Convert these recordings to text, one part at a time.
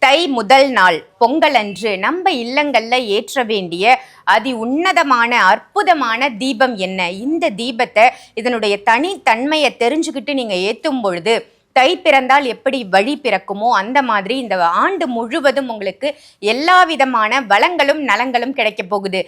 தை முதல் நாள் பொங்கல் அன்று நம்ம இல்லங்கள்ல ஏற்ற வேண்டிய அதி உன்னதமான அற்புதமான தீபம் என்ன? இந்த தீபத்தை இதனுடைய தனித்தன்மையை தெரிஞ்சுக்கிட்டு நீங்க ஏத்தும் பொழுது தை பிறந்தால் எப்படி வழி பிறக்குமோ அந்த மாதிரி இந்த ஆண்டு முழுவதும் உங்களுக்கு எல்லா விதமான வளங்களும் நலங்களும் கிடைக்க போகுது.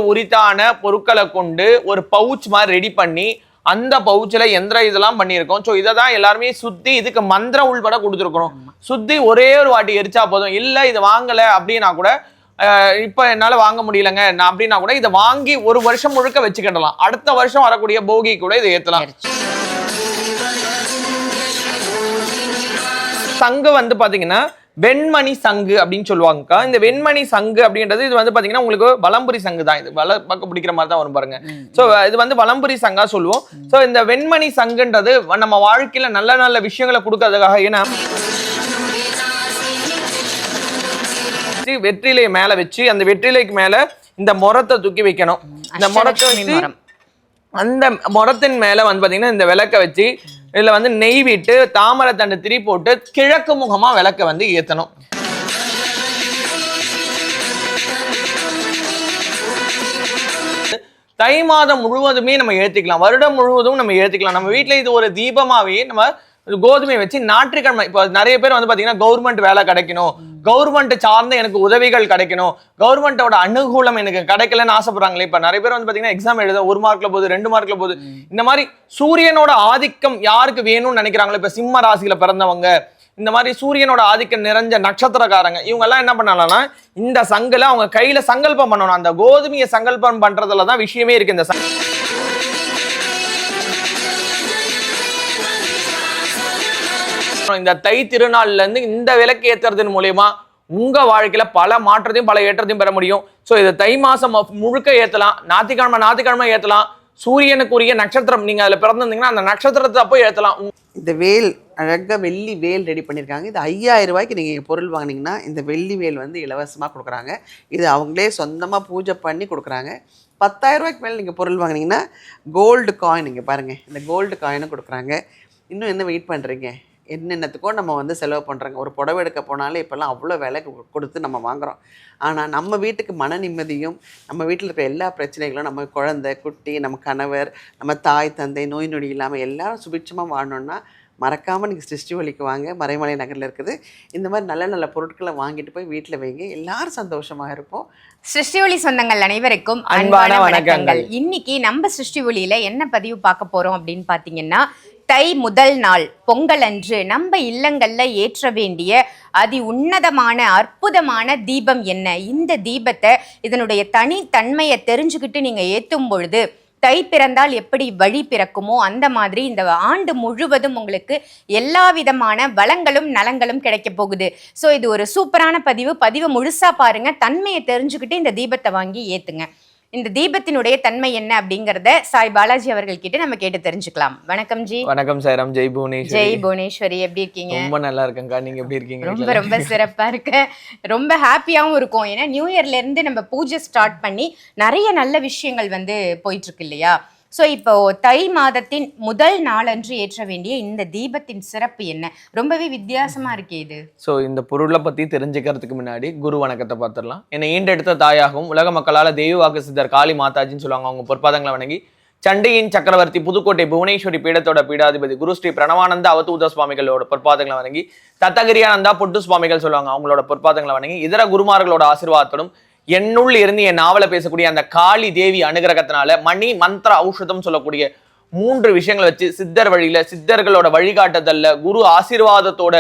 உரித்தான பொருட்களை கொண்டு ஒரு பவுச் மாதிரி ரெடி பண்ணி அந்த பவுச்ல இதெல்லாம் பண்ணியிருக்கோம். ஸோ இதை தான் எல்லாருமே சுத்தி இதுக்கு மந்திரம் உள்பட கொடுத்துருக்கணும். சுத்தி ஒரே ஒரு வாட்டி எரிச்சா போதும். இல்லை இது வாங்கலை அப்படின்னா கூட இப்ப என்னால வாங்க முடியலங்க அப்படின்னா கூட இதை வாங்கி ஒரு வருஷம் முழுக்க வச்சுக்கிடலாம். அடுத்த வருஷம் வரக்கூடிய போகி கூட இதை ஏத்தலாம். சங்கு பாத்தீங்கன்னா வெண்மணி சங்கு அப்படின்னு சொல்லுவாங்கக்கா. இந்த வெண்மணி சங்கு அப்படின்றது இது பாத்தீங்கன்னா உங்களுக்கு வலம்புரி சங்கு தான். இது பக்கம் பிடிக்கிற மாதிரி தான் வரும் பாருங்க. சோ இது வலம்புரி சங்கா சொல்லுவோம். சோ இந்த வெண்மணி சங்குன்றது நம்ம வாழ்க்கையில நல்ல நல்ல விஷயங்களை கொடுக்கறதுக்காக. ஏன்னா வெற்றிலை மேல வச்சு அந்த வெற்றிலைக்கு மேல இந்த முறத்தை தூக்கி வைக்கணும். இந்த முறத்தை வச்சு அந்த முறத்தின் மேல பாத்தீங்கன்னா இந்த விளக்க வச்சு இதுல நெய் விட்டு தாமரை தண்டு திரி போட்டு கிழக்கு முகமா விளக்க ஏத்தணும். தை மாதம் முழுவதுமே நம்ம ஏத்திக்கலாம், வருடம் முழுவதும் நம்ம ஏத்திக்கலாம். நம்ம வீட்டுல இது ஒரு தீபமாவே நம்ம கோதுமை வச்சு ஞாயிற்றுக்கிழமை இப்போ நிறைய பேர் பாத்தீங்கன்னா கவர்மெண்ட் வேலை கிடைக்கணும், கவர்மெண்ட் சார்ந்த எனக்கு உதவிகள் கிடைக்கணும், கவர்மெண்டோட அனுகூலம் எனக்கு கிடைக்கலன்னு ஆசைப்படுறாங்களே. இப்ப நிறைய பேர் பாத்தீங்கன்னா எக்ஸாம் எழுத 1 மார்க்ல போகுது, 2 மார்க்ல போகுது. இந்த மாதிரி சூரியனோட ஆதிக்கம் யாருக்கு வேணும்னு நினைக்கிறாங்களோ, இப்ப சிம்ம ராசியில பிறந்தவங்க, இந்த மாதிரி சூரியனோட ஆதிக்கம் நிறைஞ்ச நட்சத்திரக்காரங்க, இவங்க எல்லாம் என்ன பண்ணலாம்னா இந்த சங்குல அவங்க கையில சங்கல்பம் பண்ணணும். அந்த கோதுமையை சங்கல்பம் பண்றதுலதான் விஷயமே இருக்கு. இந்த தை திருநாள்ல இருந்து இந்த விளக்கு ஏத்துறதன் மூலமா உங்க வாழ்க்கையில பல மாற்றத்தையும் பல ஏற்றத்தையும் பெற முடியும். சோ இதை தை மாசம் முழுக்க ஏத்தலாம். ஞாயிற்றுக்கிழமை ஏத்தலாம். சூரியனுக்குரிய நட்சத்திரம் நீங்க அதுல பிறந்திருந்தீங்கன்னா அந்த நட்சத்திரத்தை அப்போ ஏத்தலாம். இந்த வேல் அழகா வெள்ளி வேல் ரெடி பண்ணியிருக்காங்க. இது 5000 ரூபாய்க்கு நீங்கள் பொருள் வாங்கினீங்கன்னா இந்த வெள்ளி வேல் இலவசமாக கொடுக்குறாங்க. இது அவங்களே சொந்தமாக பூஜை பண்ணி கொடுக்குறாங்க. 10,000 ரூபாய்க்கு மேலே நீங்கள் பொருள் வாங்கினீங்கன்னா கோல்டு காயின், நீங்கள் பாருங்கள் இந்த கோல்டு காயினும் கொடுக்குறாங்க. இன்னும் என்ன வெயிட் பண்ணுறீங்க? என்னென்னத்துக்கோ நம்ம செலவு பண்ணுறாங்க. ஒரு புடவை எடுக்க போனாலே இப்போல்லாம் அவ்வளோ விலை கொடுத்து நம்ம வாங்குகிறோம். ஆனால் நம்ம வீட்டுக்கு மன நிம்மதியும், நம்ம வீட்டில் இருக்கிற எல்லா பிரச்சனைகளும், நம்ம குழந்தை குட்டி, நம்ம கணவர், நம்ம தாய் தந்தை, நோய் நொடி இல்லாமல் எல்லாரும் சுபிட்சமாக வாழணுன்னா மறக்காமல் நீங்கள் சிருஷ்டிவழிக்கு வாங்க. மறைமலை நகரில் இருக்குது. இந்த மாதிரி நல்ல நல்ல பொருட்களை வாங்கிட்டு போய் வீட்டில் வைங்க. எல்லாரும் சந்தோஷமாக இருப்போம். சிருஷ்டிவழி சொந்தங்கள் அனைவருக்கும் அன்பான வணக்கங்கள். இன்னைக்கு நம்ம சிருஷ்டிவழியில என்ன பதிவு பார்க்க போறோம் அப்படின்னு பார்த்தீங்கன்னா, தை முதல் நாள் பொங்கல் அன்று நம்ம இல்லங்கள்ல ஏற்ற வேண்டிய அதி உன்னதமான அற்புதமான தீபம் என்ன? இந்த தீபத்தை இதனுடைய தனித்தன்மையை தெரிஞ்சுக்கிட்டு நீங்க ஏத்தும் பொழுது தை பிறந்தால் எப்படி வழி பிறக்குமோ அந்த மாதிரி இந்த ஆண்டு முழுவதும் உங்களுக்கு எல்லா விதமான வளங்களும் நலங்களும் கிடைக்க போகுது. ஸோ இது ஒரு சூப்பரான பதிவு முழுசா பாருங்க. தன்மையை தெரிஞ்சுக்கிட்டு இந்த தீபத்தை வாங்கி ஏத்துங்க. இந்த தீபத்தினுடைய தன்மை என்ன அப்படிங்கறத சாய் பாலாஜி அவர்கள் கிட்ட நம்ம கேட்டு தெரிஞ்சுக்கலாம். வணக்கம் ஜி. வணக்கம் சாய்ராம். ஜெய் புவனேஸ்வரி. ஜெய் புவனேஸ்வரி. எப்படி இருக்கீங்க? ரொம்ப நல்லா இருக்கேன்க்கா. நீங்க எப்படி இருக்கீங்க? ரொம்ப சிறப்பா இருக்கு. ரொம்ப ஹாப்பியாவும் இருக்கும். ஏன்னா நியூ இயர்ல இருந்து நம்ம பூஜை ஸ்டார்ட் பண்ணி நிறைய நல்ல விஷயங்கள் போயிட்டு இருக்கு இல்லையா? ஸோ இப்போ தை மாதத்தின் முதல் நாளன்று ஏற்ற வேண்டிய இந்த தீபத்தின் சிறப்பு என்ன? ரொம்பவே வித்தியாசமா இருக்கு இது. ஸோ இந்த பொருளை பத்தி தெரிஞ்சுக்கிறதுக்கு முன்னாடி குரு வணக்கத்தை பார்த்துடலாம். என்னை ஈண்டெடுத்த தாயாகவும் உலக மக்களால் தெய்வாக்கு சித்தர் காளி மாதாஜின்னு சொல்லுவாங்க. அவங்க பொற்பாதங்களை வணங்கி சண்டையின் சக்கரவர்த்தி புதுக்கோட்டை புவனேஸ்வரி பீடத்தோட பீடாதிபதி குரு ஸ்ரீ பிரணவானந்த அவதூத சுவாமிகளோட பொற்பாதங்களை வணங்கி தத்தகிரியானந்தா பொட்டு சுவாமிகள் சொல்லுவாங்க, அவங்களோட பொற்பாதங்களை வணங்கி இதர குருமார்களோட ஆசீர்வாதத்தோடும் என்னுள் இருந்து என் நாவல பேசக்கூடிய அந்த காளி தேவி அனுகிரகத்தினால மணி மந்திர ஔஷதம் சொல்லக்கூடிய 3 விஷயங்களை வச்சு சித்தர் வழியில சித்தர்களோட வழிகாட்டுதல்ல குரு ஆசீர்வாதத்தோட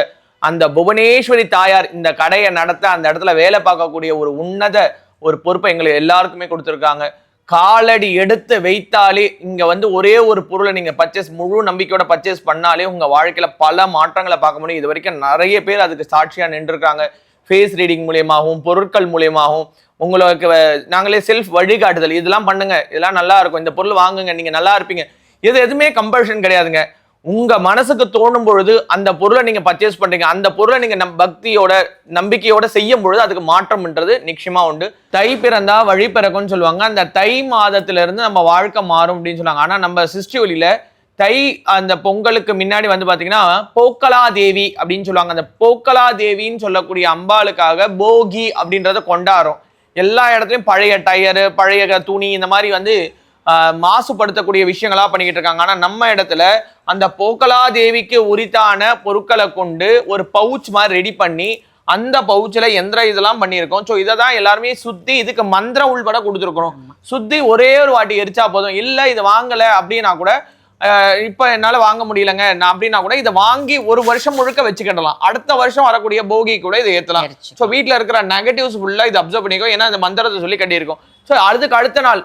அந்த புவனேஸ்வரி தாயார் இந்த கடையை நடத்த அந்த இடத்துல வேலை பார்க்கக்கூடிய ஒரு உன்னத ஒரு பொறுப்பை எங்களுக்கு எல்லாருக்குமே கொடுத்துருக்காங்க. காலடி எடுத்து வைத்தாலே இங்க ஒரே ஒரு பொருளை நீங்க முழு நம்பிக்கையோட பர்ச்சேஸ் பண்ணாலே உங்க வாழ்க்கையில பல மாற்றங்களை பார்க்க முடியும். இது வரைக்கும் நிறைய பேர் அதுக்கு சாட்சியா நின்றுருக்காங்க. ஃபேஸ் ரீடிங் மூலியமாகவும் பொருட்கள் மூலியமாகவும் உங்களுக்கு நாங்களே செல்ஃப் வழிகாட்டுதல் இதெல்லாம் பண்ணுங்க, இதெல்லாம் நல்லா இருக்கும், இந்த பொருள் வாங்குங்க, நீங்க நல்லா இருப்பீங்க. இது எதுவுமே கம்பல்ஷன் கிடையாதுங்க. உங்க மனசுக்கு தோணும் பொழுது அந்த பொருளை நீங்க பர்ச்சேஸ் பண்றீங்க. அந்த பொருளை நீங்க பக்தியோட நம்பிக்கையோட செய்யும் பொழுது அதுக்கு மாற்றம்ன்றது நிச்சயமா உண்டு. தை பிறந்தா வழி பிறக்கும்னு சொல்லுவாங்க. அந்த தை மாதத்துல இருந்து நம்ம வாழ்க்கை மாறும் அப்படின்னு சொல்லுவாங்க. ஆனா நம்ம சிருஷ்டி ஒளியில தை அந்த பொங்கலுக்கு முன்னாடி வந்து பாத்தீங்கன்னா போக்கலா தேவி அப்படின்னு சொல்லுவாங்க. அந்த போக்கலா தேவின்னு சொல்லக்கூடிய அம்பாளுக்காக போகி அப்படின்றத கொண்டாடுறோம். எல்லா இடத்துலயும் பழைய டயரு, பழைய துணி, இந்த மாதிரி வந்து மாசுபடுத்தக்கூடிய விஷயங்களா பண்ணிக்கிட்டு இருக்காங்க. ஆனா நம்ம இடத்துல அந்த போக்கலா தேவிக்கு உரித்தான பொருட்களை கொண்டு ஒரு பவுச் மாதிரி ரெடி பண்ணி அந்த பவுச்சில் இதெல்லாம் பண்ணியிருக்கோம். ஸோ இதை தான் எல்லாருமே சுத்தி இதுக்கு மந்திரம் உள்பட கொடுத்துருக்கணும். சுத்தி ஒரே ஒரு வாட்டி எரிச்சா போதும். இல்லை இது வாங்கலை அப்படின்னா கூட இப்போ என்னால் வாங்க முடியலங்க நான் அப்படின்னா கூட இதை வாங்கி ஒரு வருஷம் முழுக்க வச்சுக்கிடலாம். அடுத்த வருஷம் வரக்கூடிய போகி கூட இதை ஏற்றலாம். ஸோ வீட்டில் இருக்கிற நெகட்டிவ்ஸ் ஃபுல்லாக இதை அப்சர்வ் பண்ணிக்கோ. ஏன்னா இந்த மந்திரத்தை சொல்லி கட்டியிருக்கோம். ஸோ அதுக்கு அடுத்த நாள்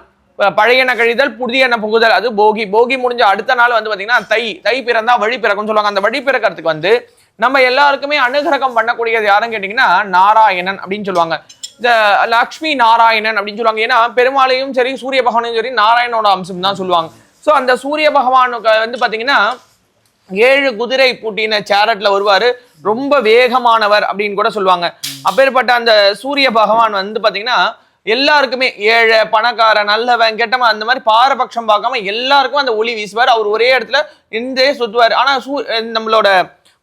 பழையன கழிதல் புதியன புகுதல், அது போகி. போகி முடிஞ்ச அடுத்த நாள் வந்து பார்த்தீங்கன்னா தை பிறந்தா வழி பிறக்கும்னு சொல்லுவாங்க. அந்த வழி பிறக்கிறதுக்கு வந்து நம்ம எல்லாருக்குமே அனுகிரகம் பண்ணக்கூடியது யாருன்னு கேட்டிங்கன்னா நாராயணன் அப்படின்னு சொல்லுவாங்க. இந்த லக்ஷ்மி நாராயணன் அப்படின்னு சொல்லுவாங்க. ஏன்னா பெருமாளையும் சரி சூரிய பகவானையும் சரி நாராயணனோட அம்சம் தான் சொல்லுவாங்க. ஸோ அந்த சூரிய பகவானுக்கு வந்து பார்த்தீங்கன்னா 7 குதிரை பூட்டின சேரட்ல வருவாரு, ரொம்ப வேகமானவர் அப்படின்னு கூட சொல்லுவாங்க. அப்பேற்பட்ட அந்த சூரிய பகவான் வந்து பார்த்தீங்கன்னா எல்லாருக்குமே ஏழை பணக்கார நல்லவன் கெட்டவன் அந்த மாதிரி பாரபட்சம் பார்க்காம எல்லாருக்கும் அந்த ஒளி வீசுவார். அவர் ஒரே இடத்துல இருந்தே சுத்துவார். ஆனா நம்மளோட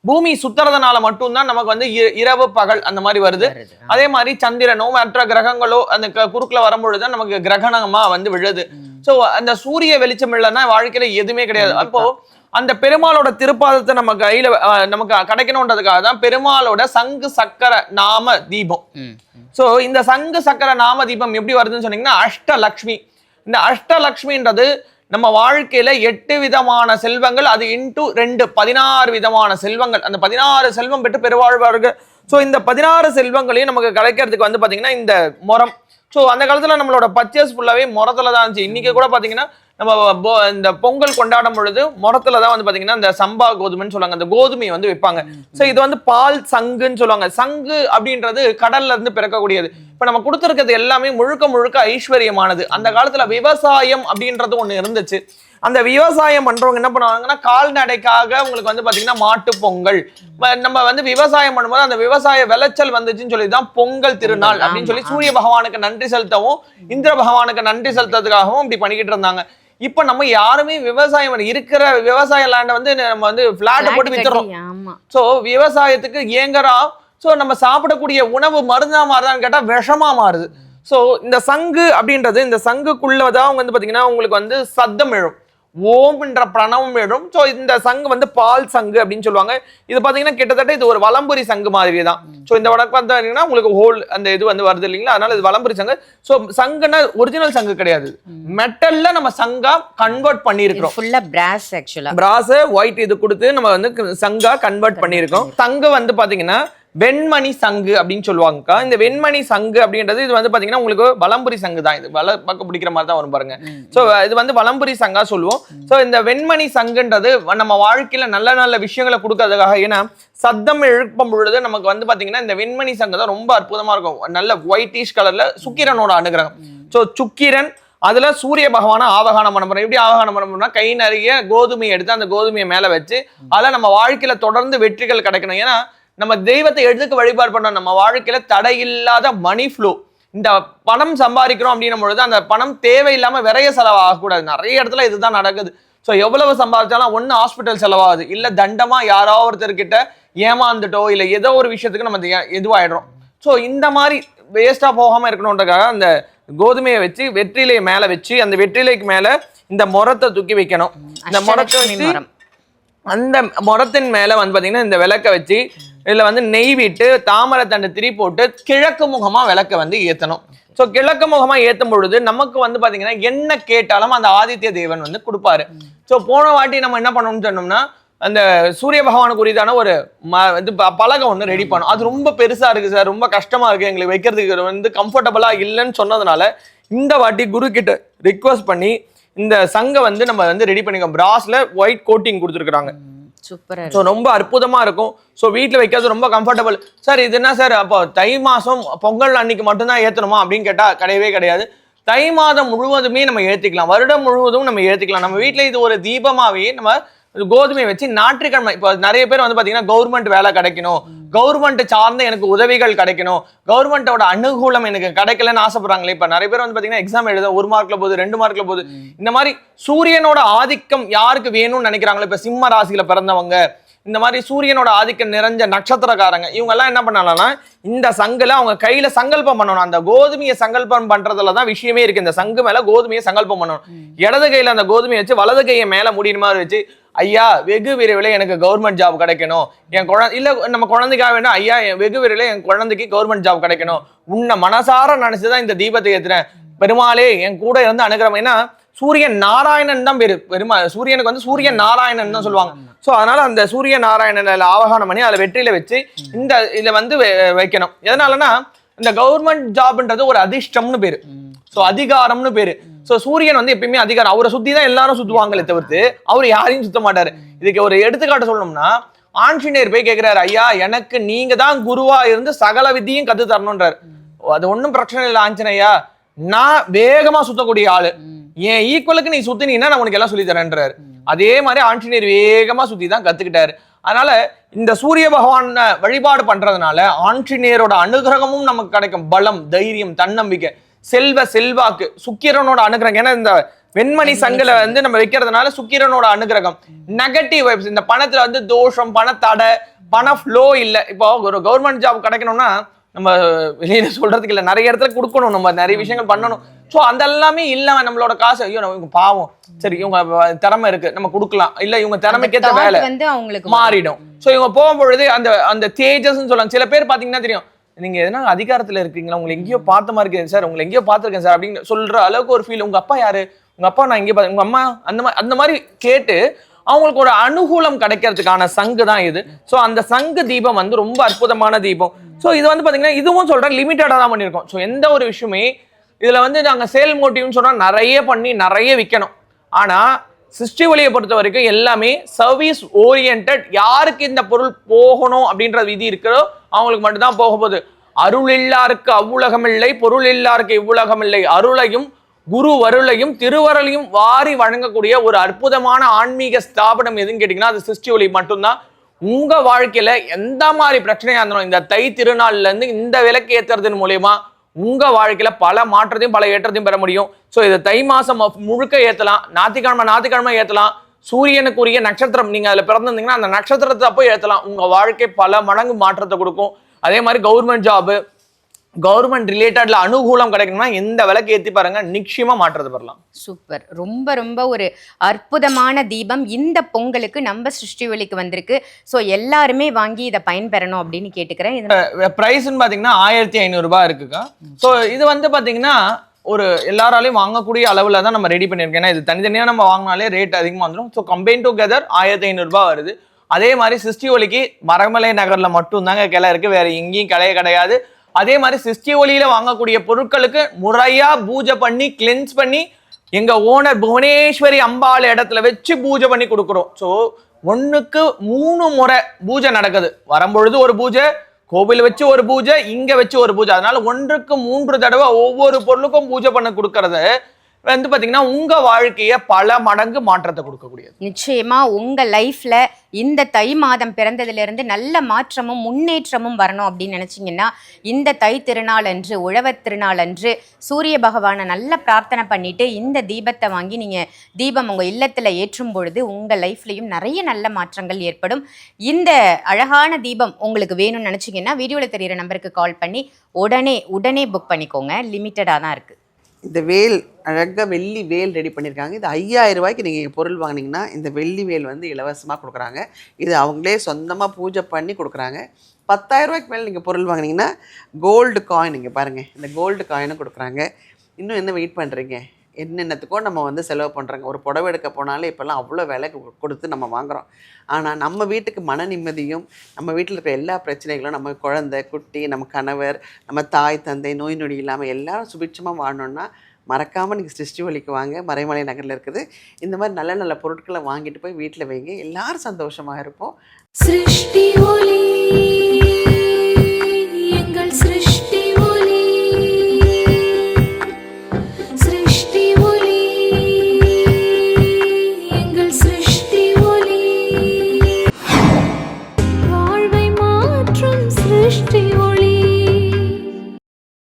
பூமி சுத்துறதுனால மட்டும்தான் நமக்கு வந்து இரவு பகல் அந்த மாதிரி வருது. அதே மாதிரி சந்திரனோ மற்ற கிரகங்களோ அந்த குறுக்குல வரும்பொழுதுதான் நமக்கு கிரகணமா வந்து விழுது. சோ அந்த சூரிய வெளிச்சம் இல்லைன்னா வாழ்க்கையில எதுவுமே கிடையாது. அப்போ அந்த பெருமாளோட திருப்பாதத்தை நம்ம கையில நமக்கு கிடைக்கணும்ன்றதுக்காக தான் பெருமாளோட சங்கு சக்கர நாம தீபம். சோ இந்த சங்கு சக்கர நாம தீபம் எப்படி வருதுன்னு சொன்னீங்கன்னா அஷ்டலக்ஷ்மி. இந்த அஷ்டலக்ஷ்மின்றது நம்ம வாழ்க்கையில 8 விதமான செல்வங்கள், அது இன்டூ 2 16 விதமான செல்வங்கள். அந்த 16 செல்வம் பெற்று பெருவாழ்வார்கள். ஸோ இந்த 16 செல்வங்களையும் நமக்கு கிடைக்கிறதுக்கு வந்து பாத்தீங்கன்னா இந்த முறம். ஸோ அந்த காலத்துல நம்மளோட பர்ச்சேஸ் ஃபுல்லாவே முறத்துல தான் இருந்துச்சு. இன்னைக்கு கூட பாத்தீங்கன்னா நம்ம இந்த பொங்கல் கொண்டாடும் பொழுது முறத்துல தான் வந்து பாத்தீங்கன்னா இந்த சம்பா கோதுமைன்னு சொல்லுவாங்க, அந்த கோதுமையை வந்து வைப்பாங்க. ஸோ இது வந்து பால் சங்குன்னு சொல்லுவாங்க. சங்கு அப்படின்றது கடல்ல இருந்து பிறக்கக்கூடியது. இப்ப நம்ம கொடுத்துருக்கிறது எல்லாமே முழுக்க முழுக்க ஐஸ்வர்யமானது. அந்த காலத்துல விவசாயம் அப்படின்றது ஒண்ணு இருந்துச்சு. அந்த விவசாயம் பண்றவங்க என்ன பண்ணுவாங்கன்னா கால்நடைக்காக உங்களுக்கு வந்து பாத்தீங்கன்னா மாட்டு பொங்கல், நம்ம வந்து விவசாயம் பண்ணும்போது அந்த விவசாய விளைச்சல் வந்துச்சுன்னு சொல்லி தான் பொங்கல் திருநாள் அப்படின்னு சொல்லி சூரிய பகவானுக்கு நன்றி செலுத்தவும் இந்திர பகவானுக்கு நன்றி செலுத்துறதுக்காகவும் இப்படி பண்ணிக்கிட்டு இருந்தாங்க. இப்ப நம்ம யாருமே விவசாயம் இருக்கிற விவசாய லேண்டை வந்து நம்ம வந்து பிளாட் போட்டு வித்துறோம். சோ விவசாயத்துக்கு ஏங்கறோம். சோ நம்ம சாப்பிடக்கூடிய உணவு மருந்தா மாறுதான்னு கேட்டா விஷமா மாறுது. சோ இந்த சங்கு அப்படின்றது, இந்த சங்குக்குள்ளதான் வந்து பாத்தீங்கன்னா உங்களுக்கு வந்து சத்தம் எழும், ஓம் என்ற பிரணவம் எழும். ஸோ இந்த சங்கு வந்து பால் சங்கு அப்படின்னு சொல்லுவாங்க. இது பார்த்தீங்கன்னா கிட்டத்தட்ட இது ஒரு வலம்புரி சங்கு மாதிரி தான். ஸோ இந்த வடக்கு பார்த்தீங்கன்னா உங்களுக்கு ஹோல் அந்த இது வந்து வருது இல்லைங்களா, அதனால இது வலம்புரி சங்கு. ஸோ சங்குன்னா ஒரிஜினல் சங்கு கிடையாது, மெட்டல்ல நம்ம சங்கா கன்வெர்ட் பண்ணியிருக்கிறோம். ஃபுல்லா பிராஸ், ஆக்சுவலா பிராஸ் ஒயிட் இது கொடுத்து நம்ம வந்து சங்கா கன்வெர்ட் பண்ணியிருக்கோம். சங்கு வந்து பார்த்தீங்கன்னா வெண்மணி சங்கு அப்படின்னு சொல்லுவாங்கக்கா. இந்த வெண்மணி சங்கு அப்படின்றது இது வந்து பாத்தீங்கன்னா உங்களுக்கு வலம்புரி சங்கு தான். இது பக்கம் பிடிக்கிற மாதிரி தான் வரும் பாருங்க. சோ இது வந்து வலம்புரி சங்கா சொல்லுவோம். சோ இந்த வெண்மணி சங்குன்றது நம்ம வாழ்க்கையில நல்ல நல்ல விஷயங்களை கொடுக்கறதுக்காக, ஏன்னா சத்தம் எழுப்பும் பொழுது நமக்கு வந்து பாத்தீங்கன்னா இந்த வெண்மணி சங்கு தான் ரொம்ப அற்புதமா இருக்கும். நல்ல ஒயிட்டிஷ் கலர்ல சுக்கிரனோட அனுகிரகம். சோ சுக்கிரன் அதுல சூரிய பகவான ஆவகானம் பண்ண போறோம். எப்படி ஆவகானம் பண்ண போறோம்னா கை நிறைய கோதுமையை எடுத்து அந்த கோதுமையை மேல வச்சு அதில் நம்ம வாழ்க்கையில தொடர்ந்து வெற்றிகள் கிடைக்கணும். ஏன்னா நம்ம தெய்வத்தை எதுக்கு வழிபாடு பண்ணோம், நம்ம வாழ்க்கையில தடையில்லாத மணி ஃப்ளோ. இந்த பணம் சம்பாதிக்கிறோம் அப்படின்னும் பொழுது அந்த பணம் தேவையில்லாம விரைய செலவாகக்கூடாது. நிறைய இடத்துல இதுதான் நடக்குது. ஸோ எவ்வளவு சம்பாதிச்சாலும் ஒன்று ஹாஸ்பிட்டல் செலவாகுது, இல்லை தண்டமா யாரோ ஒருத்தர்கிட்ட ஏமாந்துட்டோ இல்லை ஏதோ ஒரு விஷயத்துக்கு நம்ம எதுவாயிடுறோம். ஸோ இந்த மாதிரி வேஸ்டா போகாம இருக்கணும்ன்றக்காக அந்த கோதுமையை வச்சு வெற்றிலையை மேல வச்சு அந்த வெற்றிலைக்கு மேல இந்த முறத்தை தூக்கி வைக்கணும். இந்த முறத்தை வச்சு அந்த முறத்தின் மேல வந்து பாத்தீங்கன்னா இந்த விளக்க வச்சு இதுல வந்து நெய் விட்டு தாமரை தண்டு திரி போட்டு கிழக்கு முகமா விளக்க வந்து ஏத்தணும். ஸோ கிழக்கு முகமா ஏற்றும் பொழுது நமக்கு வந்து பாத்தீங்கன்னா என்ன கேட்டாலும் அந்த ஆதித்ய தேவன் வந்து கொடுப்பாரு. ஸோ போன வாட்டி நம்ம என்ன பண்ணணும்னு சொன்னோம்னா அந்த சூரிய பகவானுக்கு உரிதான ஒரு இது பலகை ஒன்று ரெடி பண்ணும். அது ரொம்ப பெருசா இருக்கு சார், ரொம்ப கஷ்டமா இருக்கு, எங்களுக்கு வைக்கிறதுக்கு வந்து கம்ஃபர்டபுளா இல்லைன்னு சொன்னதுனால இந்த வாட்டி குரு கிட்ட ரிக்வஸ்ட் பண்ணி இந்த சங்கை வந்து நம்ம வந்து ரெடி பண்ணிக்கோம். பிராஸ்ல ஒயிட் கோட்டிங் கொடுத்துருக்காங்க. சூப்பரா. ஸோ ரொம்ப அற்புதமா இருக்கும். ஸோ வீட்டில் வைக்கிறது ரொம்ப கம்ஃபர்டபுள். சார் இது என்ன சார் அப்போ தை மாசம் பொங்கல் அன்னைக்கு மட்டும்தான் ஏற்றணுமா அப்படின்னு கேட்டா கிடையவே கிடையாது. தை மாதம் முழுவதுமே நம்ம ஏற்றிக்கலாம், வருடம் முழுவதும் நம்ம ஏற்றிக்கலாம். நம்ம வீட்டில் இது ஒரு தீபமாவே நம்ம கோதுமையை வச்சு ஞாயிற்றுக்கிழமை இப்போ நிறைய பேர் வந்து பாத்தீங்கன்னா கவர்மெண்ட் வேலை கிடைக்கணும், கவர்மெண்ட் சார்ந்த எனக்கு உதவிகள் கிடைக்கணும், கவர்மெண்டோட அனுகூலம் எனக்கு கிடைக்கலன்னு ஆசைப்படுறாங்களே. இப்ப நிறைய பேர் வந்து பாத்தீங்கன்னா எக்ஸாம் எழுத 1 மார்க்ல போகுது, 2 மார்க்ல போகுது. இந்த மாதிரி சூரியனோட ஆதிக்கம் யாருக்கு வேணும்னு நினைக்கிறாங்களோ, இப்ப சிம்ம ராசியில பிறந்தவங்க, இந்த மாதிரி சூரியனோட ஆதிக்கம் நிறைஞ்ச நட்சத்திரக்காரங்க, இவங்க எல்லாம் என்ன பண்ணலாம்னா இந்த சங்குல அவங்க கையில சங்கல்பம் பண்ணணும். அந்த கோதுமையை சங்கல்பம் பண்றதுலதான் விஷயமே இருக்கு. இந்த சங்கு மேல கோதுமையை சங்கல்பம் பண்ணணும். இடது கையில அந்த கோதுமையை வச்சு வலது கையை மேல முடியுமா வச்சு, ஐயா வெகு விரைவில் எனக்கு கவர்மெண்ட் ஜாப் கிடைக்கணும், என் குழந்தை இல்ல நம்ம குழந்தைக்காக வேணும், ஐயா வெகு விரைவில் என் குழந்தைக்கு கவர்மெண்ட் ஜாப் கிடைக்கணும், உன்னை மனசார நினைச்சுதான் இந்த தீபத்தை ஏத்துறேன், பெருமாளே என் கூட இருந்து அனுகிரகம். ஏன்னா சூரியன் நாராயணன் தான் பேரு. சூரியனுக்கு வந்து சூரியன் நாராயணன் தான் சொல்லுவாங்க. சோ அதனால அந்த சூரிய நாராயணன் ஆவகானம் பண்ணி அதுல வெற்றியில வச்சு இந்த இதை வந்து வைக்கணும். எதனாலன்னா இந்த கவர்மெண்ட் ஜாப்ன்றது ஒரு அதிர்ஷ்டம்னு பேரு, சோ அதிகாரம்னு பேரு. சோ சூரியன் வந்து எப்பயுமே அதிகாரம், அவரை சுத்தி தான் எல்லாரும் சுத்துவாங்களே தவிர்த்து அவர் யாரையும் சுத்த மாட்டாரு. இதுக்கு ஒரு எடுத்துக்காட்டு சொல்லணும்னா ஆஞ்சநேயர் போய் கேட்கிறாரு, ஐயா எனக்கு நீங்க தான் குருவா இருந்து சகல வித்தியும் கத்து தரணும்ன்றாரு. அது ஒன்றும் பிரச்சனை இல்லை ஆஞ்சநேயா, நான் வேகமா சுத்தக்கூடிய ஆளு, என் ஈக்குவலுக்கு நீ சுத்தினீன்னா நான் உனக்கு எல்லாம் சொல்லி தரேன்றாரு. அதே மாதிரி ஆஞ்சநேயர் வேகமா சுத்தி தான் கத்துக்கிட்டாரு. அதனால இந்த சூரிய பகவான் வழிபாடு பண்றதுனால ஆஞ்சநேயரோட அனுகிரகமும் நமக்கு கிடைக்கும். பலம், தைரியம், தன்னம்பிக்கை, செல்வாக்கு, சுக்கிரனோட அனுகிரகம். ஏன்னா இந்த வெண்மணி சங்குல வந்து நம்ம வைக்கிறதுனால சுக்கிரனோட அனுகிரகம். நெகட்டிவ் வைப்ஸ், இந்த பணத்துல வந்து தோஷம், பணத்தடை, பண ஃப்ளோ இல்ல. இப்போ ஒரு கவர்மெண்ட் ஜாப் கிடைக்கணும்னா நம்ம வெளியில சொல்றதுக்கு இல்ல, நிறைய இடத்துல கொடுக்கணும், நம்ம நிறைய விஷயங்கள் பண்ணணும். ஸோ அந்த எல்லாமே இல்லாம நம்மளோட காசு, ஐயோ இவங்க பாவம், சரி இவங்க திறமை இருக்கு நம்ம கொடுக்கலாம், இல்ல இவங்க திறமைக்கேற்ற வேலை வந்து அவங்களுக்கு மாறிடும். ஸோ இவங்க போகும்பொழுது அந்த அந்த தேஜஸ்ன்னு சொல்லுவாங்க. சில பேர் பாத்தீங்கன்னா தெரியும், நீங்க எதனா அதிகாரத்துல இருக்கீங்களா, உங்களை எங்கேயோ பார்த்த மாதிரி இருக்கேன் சார், உங்களை எங்கேயோ பார்த்துருக்கேன் சார் அப்படின்னு சொல்ற அளவுக்கு ஒரு ஃபீல். உங்க அப்பா யாரு, உங்க அப்பா நான் இங்கே உங்க அம்மா, அந்த மாதிரி கேட்டு அவங்களுக்கு ஒரு அனுகூலம் கிடைக்கிறதுக்கான சங்கு தான் இது. ஸோ அந்த சங்கு தீபம் வந்து ரொம்ப அற்புதமான தீபம். ஸோ இது வந்து பாத்தீங்கன்னா இதுவும் சொல்றேன் லிமிட்டடா தான் பண்ணியிருக்கோம். ஸோ எந்த ஒரு விஷயமே இதுல வந்து நாங்க சேல் மோட்டிவ்னு சொன்னா நிறைய பண்ணி நிறைய விற்கணும். ஆனா சிருஷ்டி ஒளியை பொறுத்த வரைக்கும் எல்லாமே சர்வீஸ் ஓரியன்ட். யாருக்கு இந்த பொருள் போகணும் அப்படின்ற விதி இருக்கிறோ அவங்களுக்கு மட்டும்தான் போக போகுது. அருள் இல்லாருக்கு அவ்வுலகம் இல்லை, பொருள் இல்லாருக்கு இவ்வுலகம் இல்லை, அருளையும் குரு வருளையும் திருவருளையும் வாரி வழங்கக்கூடிய ஒரு அற்புதமான ஆன்மீக ஸ்தாபனம் எதுன்னு கேட்டீங்கன்னா அது சிருஷ்டி ஒளி மட்டும்தான். உங்க வாழ்க்கையில எந்த மாதிரி பிரச்சனையா இருந்தாலும் இந்த தை திருநாள்ல இருந்து இந்த விளக்கு ஏத்துறதன் மூலியமா உங்க வாழ்க்கையில பல மாற்றத்தையும் பல ஏற்றத்தையும் பெற முடியும். ஸோ இதை தை மாசம் முழுக்க ஏத்தலாம், ஞாயிற்றுக்கிழமை ஏத்தலாம். சூரியனுக்குரிய நட்சத்திரம் நீங்க அதுல பிறந்திருந்தீங்கன்னா அந்த நட்சத்திரத்தை அப்போ ஏத்தலாம். உங்க வாழ்க்கை பல மடங்கு மாற்றத்தை கொடுக்கும். அதே மாதிரி கவர்மெண்ட் ஜாபு, கவர்மெண்ட் ரிலேட்டட்ல அனுகூலம் கிடைக்கணும்னா இந்த விலைக்கு ஏற்றி பாருங்க, நிச்சயமா மாற்றத்தை பெறலாம். சூப்பர். ரொம்ப ரொம்ப ஒரு அற்புதமான தீபம் இந்த பொங்கலுக்கு நம்ம சிருஷ்டி ஒளிக்கு வந்திருக்கு. ஸோ எல்லாருமே வாங்கி இதை பயன்பெறணும் அப்படின்னு கேட்டுக்கிறேன். பிரைஸ்ன்னு பாத்தீங்கன்னா 1500 ரூபாய் இருக்குக்கா. ஸோ இது வந்து பாத்தீங்கன்னா ஒரு எல்லாராலையும் வாங்கக்கூடிய அளவுல தான் நம்ம ரெடி பண்ணியிருக்கோம். ஏன்னா இது தனித்தனியா நம்ம வாங்கினாலே ரேட் அதிகமாக வந்துடும். ஸோ கம்பைன் டுகெதர் 1500 ரூபாய் வருது. அதே மாதிரி சிருஷ்டி ஒளிக்கு மரமலை நகர்ல மட்டும் தாங்க கிளை இருக்கு, வேற எங்கேயும் கிளையே கிடையாது. அதே மாதிரி சிருஷ்டி ஒளியில வாங்கக்கூடிய பொருட்களுக்கு முறையா பூஜை பண்ணி கிளென்ஸ் பண்ணி எங்க ஓனர் புவனேஸ்வரி அம்பாள் இடத்துல வச்சு பூஜை பண்ணி கொடுக்குறோம். ஸோ 1க்கு 3 முறை பூஜை நடக்குது. வரும்பொழுது ஒரு பூஜை, கோவில் வச்சு ஒரு பூஜை, இங்க வச்சு ஒரு பூஜை. அதனால 1க்கு 3 தடவை ஒவ்வொரு பொருளுக்கும் பூஜை பண்ண கொடுக்கறது வந்து பாத்தீங்கன்னா உங்க வாழ்க்கைய பல மடங்கு மாற்றத்தை கொடுக்கக்கூடியது. நிச்சயமா உங்க லைஃப்ல இந்த தை மாதம் பிறந்ததுல இருந்து நல்ல மாற்றமும் முன்னேற்றமும் வரணும் அப்படின்னு நினைச்சீங்கன்னா இந்த தை திருநாள் அன்று, உழவர் திருநாள் அன்று சூரிய பகவானை நல்ல பிரார்த்தனை பண்ணிட்டு இந்த தீபத்தை வாங்கி நீங்க தீபம் உங்க இல்லத்துல ஏற்றும் பொழுது உங்க லைஃப்லயும் நிறைய நல்ல மாற்றங்கள் ஏற்படும். இந்த அழகான தீபம் உங்களுக்கு வேணும்னு நினைச்சீங்கன்னா வீடியோல தெரியுற நம்பருக்கு கால் பண்ணி உடனே புக் பண்ணிக்கோங்க. லிமிட்டடா தான் இருக்கு. இந்த வேல் அழகாக வெள்ளி வேல் ரெடி பண்ணியிருக்காங்க. இது 5000 ரூபாய்க்கு நீங்கள் பொருள் வாங்கினீங்கன்னா இந்த வெள்ளி வேல் வந்து இலவசமாக கொடுக்குறாங்க. இது அவங்களே சொந்தமாக பூஜை பண்ணி கொடுக்குறாங்க. 10,000 ரூபாய்க்கு மேலே நீங்கள் பொருள் வாங்கினீங்கன்னா கோல்டு காயின், இங்கே பாருங்கள் இந்த கோல்டு காயினும் கொடுக்குறாங்க. இன்னும் என்ன வெயிட் பண்ணுறீங்க? என்னென்னத்துக்கோ நம்ம வந்து செலவு பண்ணுறாங்க. ஒரு புடவை எடுக்க போனாலே இப்போல்லாம் அவ்வளோ விலை கொடுத்து நம்ம வாங்குகிறோம். ஆனால் நம்ம வீட்டுக்கு மன நிம்மதியும், நம்ம வீட்டில் இருக்கிற எல்லா பிரச்சனைகளும், நம்ம குழந்தை குட்டி, நம்ம கணவர், நம்ம தாய் தந்தை, நோய் நொடி இல்லாமல் எல்லாரும் சுபிட்சமாக வாழணுன்னா மறக்காமல் நீங்கள் சிருஷ்டி ஒளிக்கு வாங்க. மறைமலை நகரில் இருக்குது. இந்த மாதிரி நல்ல நல்ல பொருட்களை வாங்கிட்டு போய் வீட்டில் வைங்க. எல்லாரும் சந்தோஷமாக இருப்போம். சிருஷ்டி ஒளி.